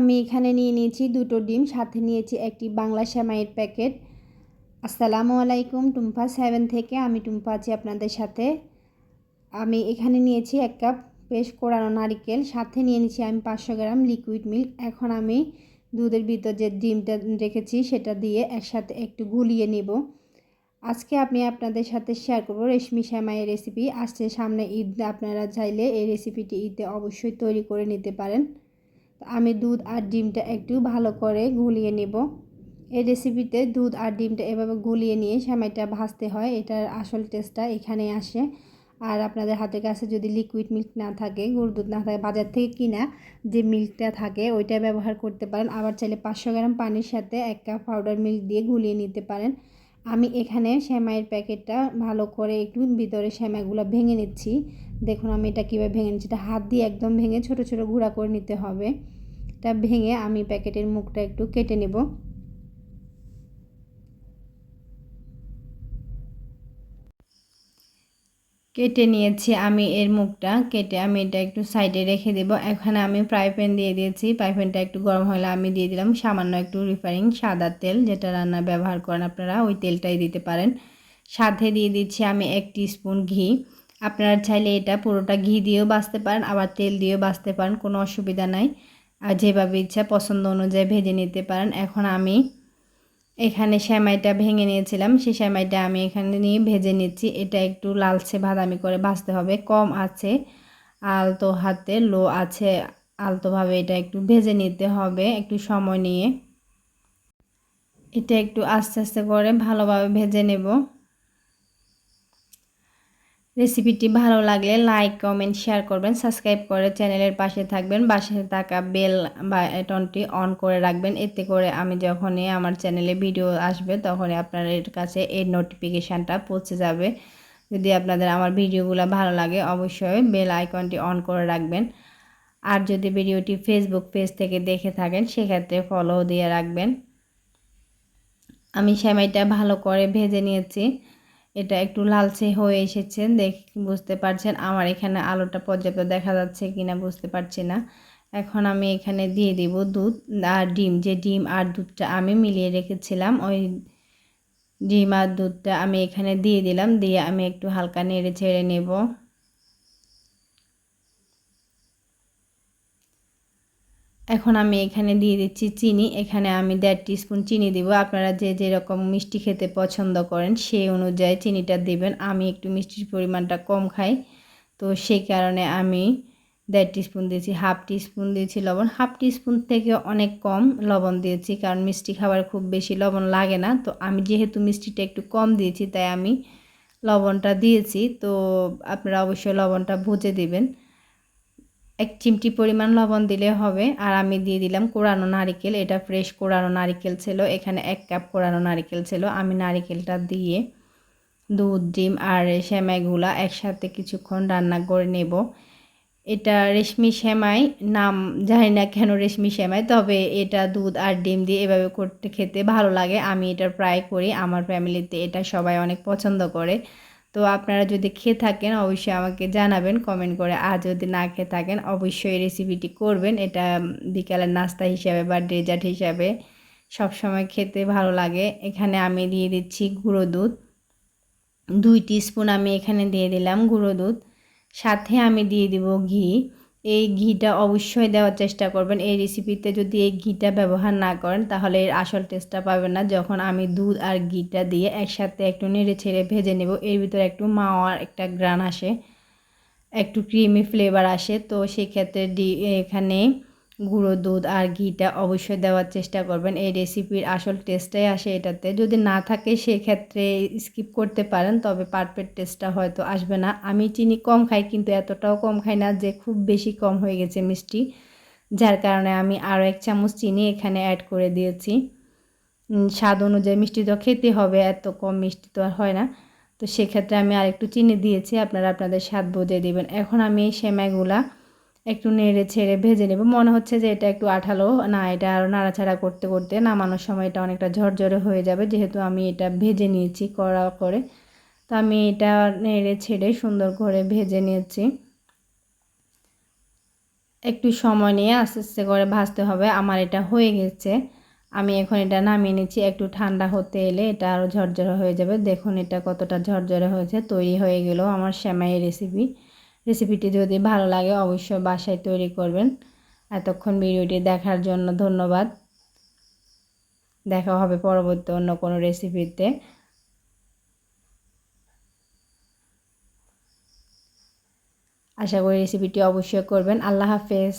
আমি এখানে নিয়ে নিয়েছি দুটো ডিম, সাথে নিয়েছি একটি বাংলা সেমাইয়ের প্যাকেট। আসসালামু আলাইকুম, টুম্পা 7 থেকে আমি টুম্পা আছি আপনাদের সাথে। আমি এখানে নিয়েছি 1 কাপ বেশ কোরানো নারিকেল, সাথে নিয়ে নিয়েছি আমি 500 গ্রাম লিকুইড মিল্ক। এখন আমি দুধের ভিতর যে ডিমটা রেখেছি সেটা দিয়ে একসাথে একটু গুলিয়ে নেব। আজকে আমি আপনাদের সাথে শেয়ার করব রেশমি সেমাইয়ের রেসিপি। আসছে সামনে ঈদ, আপনারা চাইলে এই রেসিপিটি ঈদে অবশ্যই তৈরি করে নিতে পারেন। আমি দুধ আর ডিমটা একটু ভালো করে গুলিয়ে নেব। এই রেসিপিতে দুধ আর ডিমটা এভাবে গুলিয়ে নিয়ে সেমাইটা ভাজতে হয়, এটার আসল টেস্টটা এখানে আসে। আর আপনাদের হাতের কাছে যদি লিকুইড মিল্ক না থাকে, গরুর দুধ না থাকে, বাজার থেকে কিনা যে মিল্কটা থাকে ওইটা ব্যবহার করতে পারেন। আবার চাইলে 500 গ্রাম পানির সাথে 1 কাপ পাউডার মিল্ক দিয়ে গুলিয়ে নিতে পারেন। আমি এখানে সেমাইয়ের প্যাকেটটা ভালো করে একটু ভিতরে সেমাইগুলো ভেঙে নিচ্ছি। দেখুন আমি এটা কীভাবে ভেঙে নিচ্ছি, এটা হাত দিয়ে একদম ভেঙে ছোট ছোট গুঁড়া করে নিতে হবে। এটা ভেঙে আমি প্যাকেটের মুখটা একটু কেটে নেব। কেটে নিয়েছি আমি এর মুখটা, কেটে আমি এটা একটু সাইডে রেখে দেব। এখানে আমি ফ্রাই প্যান দিয়ে দিয়েছি, ফ্রাই প্যানটা একটু গরম হলে আমি দিয়ে দিলাম সামান্য একটু রিফাইন সাদা তেল, যেটা রান্না ব্যবহার করেন আপনারা ওই তেলটাই দিতে পারেন। সাথে দিয়ে দিচ্ছি আমি 1 টিস্পুন ঘি। আপনারা চাইলে এটা পুরোটা ঘি দিয়েও ভাজতে পারেন, আবার তেল দিয়েও ভাজতে পারেন, কোনো অসুবিধা নাই। আর যেভাবে ইচ্ছা পছন্দ অনুযায়ী ভেজে নিতে পারেন। এখন আমি এখানে সেমাইটা ভেঙে নিয়েছিলাম, সেই সেমাইটা আমি এখানে নিয়ে ভেজে নিচ্ছি। এটা একটু লালচে বাদামি করে ভাজতে হবে, কম আছে আলতো হাতে, লো আছে আলতোভাবে এটা একটু ভেজে নিতে হবে একটু সময় নিয়ে। এটা একটু আস্তে আস্তে করে ভালোভাবে ভেজে নেব। রেসিপিটি ভালো লাগলে লাইক, কমেন্ট, শেয়ার করবেন, সাবস্ক্রাইব করে চ্যানেলের পাশে থাকবেন, পাশে থাকা বেল বাটনটি অন করে রাখবেন। এতে করে আমি যখনই আমার চ্যানেলে ভিডিও আসবে তখনই আপনাদের কাছে এই নোটিফিকেশানটা পৌঁছে যাবে। যদি আপনাদের আমার ভিডিওগুলো ভালো লাগে অবশ্যই বেল আইকনটি অন করে রাখবেন। আর যদি ভিডিওটি ফেসবুক পেজ থেকে দেখে থাকেন সেক্ষেত্রে ফলো দিয়ে রাখবেন। আমি সেমাইটা ভালো করে ভেজে নিয়েছি, এটা একটু লালচে হয়ে এসেছে, বুঝতে পারছেন। আমার এখানে আলোটা পর্যাপ্ত দেখা যাচ্ছে কিনা বুঝতে পারছি না। এখন আমি এখানে দিয়ে দিব দুধ আর ডিম, যে ডিম আর দুধটা আমি মিলিয়ে রেখেছিলাম ওই ডিম আর দুধটা আমি এখানে দিয়ে দিলাম, দিয়ে আমি একটু হালকা নেড়ে ছেড়ে নেব। এখন আমি এখানে দিয়ে দিচ্ছি চিনি, এখানে আমি 1.5 টিস্পুন চিনি দিব। আপনারা যে যেরকম মিষ্টি খেতে পছন্দ করেন সেই অনুযায়ী চিনিটা দিবেন। আমি একটু মিষ্টির পরিমাণটা কম খাই, তো সেই কারণে আমি 1.5 টিস্পুন দিয়েছি। 1/2 টিস্পুন দিয়েছি লবণ, 1/2 টিস্পুন থেকে অনেক কম লবণ দিয়েছি, কারণ মিষ্টি খাবার খুব বেশি লবণ লাগে না। তো আমি যেহেতু মিষ্টিটা একটু কম দিয়েছি তাই আমি লবণটা দিয়েছি। তো আপনারা অবশ্যই লবণটা বুঝে দিবেন। 1 চিমটি পরিমাণ লবণ দিলে হবে। আর আমি দিয়ে দিলাম কোরানো নারিকেল, এটা ফ্রেশ কোরানো নারিকেল ছিল, এখানে 1 কাপ কোরানো নারিকেল ছিল। আমি নারিকেলটা দিয়ে দুধ, ডিম আর সেমাইগুলা একসাথে কিছুক্ষণ রান্না করে নেব। এটা রেশমি সেমাই, নাম জানি না কেন রেশমি সেমাই, তবে এটা দুধ আর ডিম দিয়ে এভাবে করতে খেতে ভালো লাগে। আমি এটা ট্রাই করি, আমার ফ্যামিলিতে এটা সবাই অনেক পছন্দ করে। তো আপনারা যদি খেয়ে থাকেন অবশ্যই আমাকে জানাবেন কমেন্ট করে। আর যদি না খেয়ে থাকেন অবশ্যই রেসিপিটি করবেন। এটা বিকালের নাস্তা হিসাবে বা ডেজার্ট হিসাবে সবসময় খেতে ভালো লাগে। এখানে আমি দিয়ে দিচ্ছি গুঁড়ো দুধ, 2 টিস্পুন আমি এখানে দিয়ে দিলাম গুঁড়ো দুধ। সাথে আমি দিয়ে দিব ঘি। এই ঘিটা অবশ্যই দেওয়ার চেষ্টা করবেন। এই রেসিপিতে যদি এই ঘিটা ব্যবহার না করেন তাহলে এর আসল টেস্টটা পাবেন না। যখন আমি দুধ আর ঘিটা দিয়ে একসাথে একটু নেড়ে ছেড়ে ভেজে নেব, এর ভিতরে একটু মাওয়ার একটা গ্রান আসে, একটু ক্রিমি ফ্লেভার আসে। তো সেক্ষেত্রে এখানে গুঁড়ো দুধ আর ঘিটা অবশ্যই দেওয়ার চেষ্টা করবেন। এই রেসিপির আসল টেস্টটাই আসে এটাতে। যদি না থাকে সেক্ষেত্রে স্কিপ করতে পারেন, তবে পারফেক্ট টেস্টটা হয়তো আসবে না। আমি চিনি কম খাই, কিন্তু এতটাও কম খাই না যে খুব বেশি কম হয়ে গেছে মিষ্টি, যার কারণে আমি আরও 1 চামচ চিনি এখানে অ্যাড করে দিয়েছি। স্বাদ অনুযায়ী মিষ্টি তো খেতে হবে, এত কম মিষ্টি তো আর হয় না। তো সেক্ষেত্রে আমি আরেকটু চিনি দিয়েছি, আপনারা আপনাদের স্বাদ বুঝে দেবেন। এখন আমি এই সেমাইগুলা একটু নেড়ে ছেড়ে ভেজে নেব। মনে হচ্ছে যে এটা একটু আঠালো, না এটা আরও নাড়াচাড়া করতে করতে নামানোর সময় এটা অনেকটা ঝরঝরে হয়ে যাবে, যেহেতু আমি এটা ভেজে নিয়েছি কড়া করে। তো আমি এটা নেড়ে ছেড়ে সুন্দর করে ভেজে নিয়েছি। একটু সময় নিয়ে আস্তে আস্তে করে ভাজতে হবে। আমার এটা হয়ে গেছে, আমি এখন এটা নামিয়ে নিচ্ছি। একটু ঠান্ডা হতে এলে এটা আরও ঝরঝরে হয়ে যাবে। দেখুন এটা কতটা ঝরঝরে হয়েছে। তৈরি হয়ে গেল আমার সেমাই রেসিপি। রেসিপিটি যদি ভালো লাগে অবশ্যই বাসায় তৈরি করবেন। এতক্ষণ ভিডিওটি দেখার জন্য ধন্যবাদ। দেখা হবে পরবর্তী অন্য কোনো রেসিপিতে। আশা করি রেসিপিটি অবশ্যই করবেন। আল্লাহ হাফেজ।